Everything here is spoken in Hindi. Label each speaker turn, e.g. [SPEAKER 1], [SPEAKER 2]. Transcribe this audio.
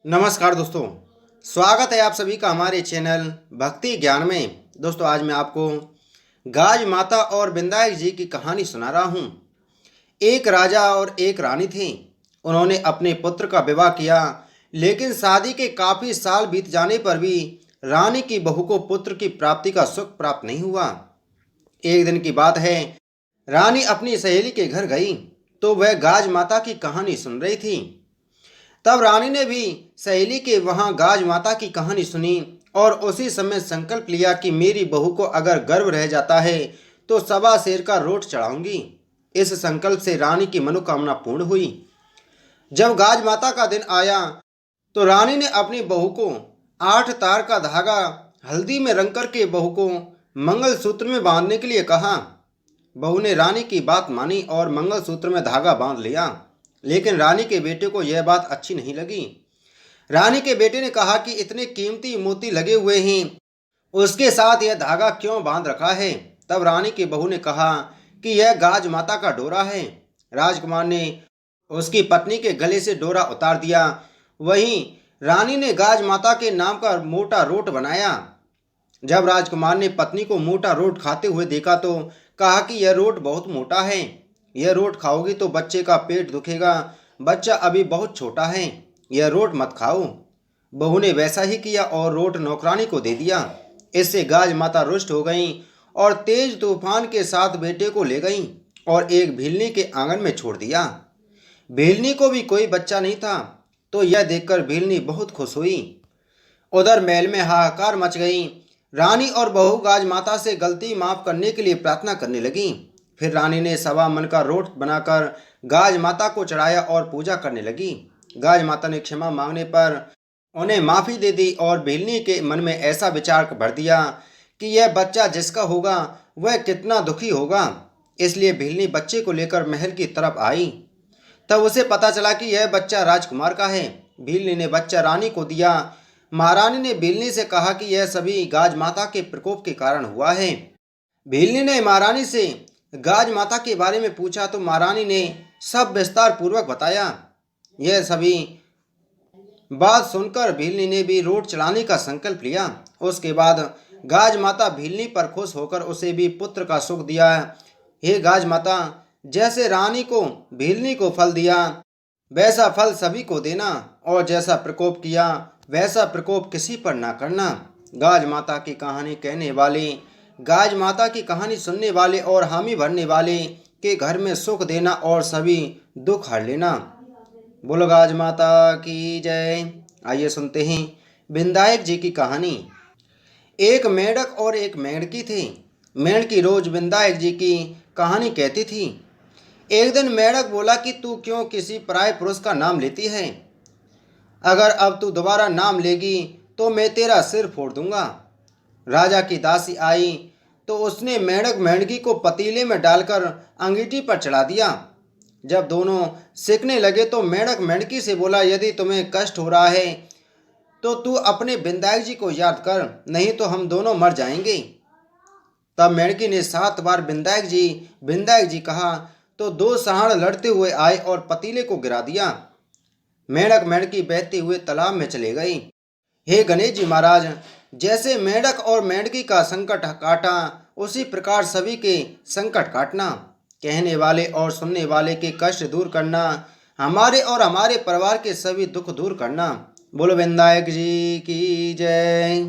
[SPEAKER 1] नमस्कार दोस्तों, स्वागत है आप सभी का हमारे चैनल भक्ति ज्ञान में। दोस्तों, आज मैं आपको गाज माता और विंदायक जी की कहानी सुना रहा हूँ। एक राजा और एक रानी थी। उन्होंने अपने पुत्र का विवाह किया, लेकिन शादी के काफ़ी साल बीत जाने पर भी रानी की बहू को पुत्र की प्राप्ति का सुख प्राप्त नहीं हुआ। एक दिन की बात है, रानी अपनी सहेली के घर गई तो वह गाज माता की कहानी सुन रही थी। तब रानी ने भी सहेली के वहां गाज माता की कहानी सुनी और उसी समय संकल्प लिया कि मेरी बहू को अगर गर्भ रह जाता है तो सवा शेर का रोट चढ़ाऊंगी। इस संकल्प से रानी की मनोकामना पूर्ण हुई। जब गाज माता का दिन आया तो रानी ने अपनी बहू को 8 तार का धागा हल्दी में रंग करके बहू को मंगलसूत्र में बांधने के लिए कहा। बहू ने रानी की बात मानी और मंगलसूत्र में धागा बांध लिया, लेकिन रानी के बेटे को यह बात अच्छी नहीं लगी। रानी के बेटे ने कहा कि इतने कीमती मोती लगे हुए हैं, उसके साथ यह धागा क्यों बांध रखा है। तब रानी की बहू ने कहा कि यह गाज माता का डोरा है। राजकुमार ने उसकी पत्नी के गले से डोरा उतार दिया। वहीं रानी ने गाज माता के नाम का मोटा रोट बनाया। जब राजकुमार ने पत्नी को मोटा रोट खाते हुए देखा तो कहा कि यह रोट बहुत मोटा है, यह रोट खाओगी तो बच्चे का पेट दुखेगा, बच्चा अभी बहुत छोटा है, यह रोट मत खाओ। बहू ने वैसा ही किया और रोट नौकरानी को दे दिया। इससे गाज माता रुष्ट हो गईं और तेज तूफान के साथ बेटे को ले गईं और एक भीलनी के आंगन में छोड़ दिया। भीलनी को भी कोई बच्चा नहीं था, तो यह देखकर भीलनी बहुत खुश हुई। उधर महल में हाहाकार मच गई। रानी और बहू गाज माता से गलती माफ करने के लिए प्रार्थना करने लगी। फिर रानी ने सवा मन का रोट बनाकर गाज माता को चढ़ाया और पूजा करने लगी। गाज माता ने क्षमा मांगने पर उन्हें माफ़ी दे दी और भीलनी के मन में ऐसा विचार भर दिया कि यह बच्चा जिसका होगा वह कितना दुखी होगा। इसलिए भीलनी बच्चे को लेकर महल की तरफ आई। तब उसे पता चला कि यह बच्चा राजकुमार का है। भीलनी ने बच्चा रानी को दिया। महारानी ने भीलनी से कहा कि यह सभी गाज माता के प्रकोप के कारण हुआ है। भीलनी ने महारानी से गाज माता के बारे में पूछा तो महारानी ने सब विस्तार पूर्वक बताया। यह सभी बात सुनकर भीलनी ने भी रोट चलाने का संकल्प लिया। उसके बाद गाज माता भीलनी पर खुश होकर उसे भी पुत्र का सुख दिया। हे गाज माता, जैसे रानी को भीलनी को फल दिया वैसा फल सभी को देना, और जैसा प्रकोप किया वैसा प्रकोप किसी पर ना करना। गाज माता की कहानी कहने वाले, गाज माता की कहानी सुनने वाले और हामी भरने वाले के घर में सुख देना और सभी दुख हर लेना। बोलो गाज माता की जय। आइए सुनते हैं विंदायक जी की कहानी। एक मेंढक और एक मेंढकी थी। मेंढकी रोज विंदायक जी की कहानी कहती थी। एक दिन मेंढक बोला कि तू क्यों किसी पराये पुरुष का नाम लेती है? अगर अब तू दोबारा नाम लेगी तो मैं तेरा सिर फोड़ दूंगा। राजा की दासी आई तो उसने मेंढक मेंढकी को पतीले में डालकर अंगीठी पर चढ़ा दिया। जब दोनों सेकने लगे तो मेंढक मेंढकी से बोला, यदि तुम्हें कष्ट हो रहा है तो तू अपने विंदायक जी को याद कर, नहीं तो हम दोनों मर जाएंगे। तब मेंढकी ने 7 बार विंदायक जी कहा तो 2 सांड लड़ते हुए आए और पतीले को गिरा दिया। मेंढक मेंढकी बहते हुए तालाब में चले गई। हे गणेश जी महाराज, जैसे मेंढक और मेंढकी का संकट काटा उसी प्रकार सभी के संकट काटना, कहने वाले और सुनने वाले के कष्ट दूर करना, हमारे और हमारे परिवार के सभी दुख दूर करना। बोलो विंदायक जी की जय।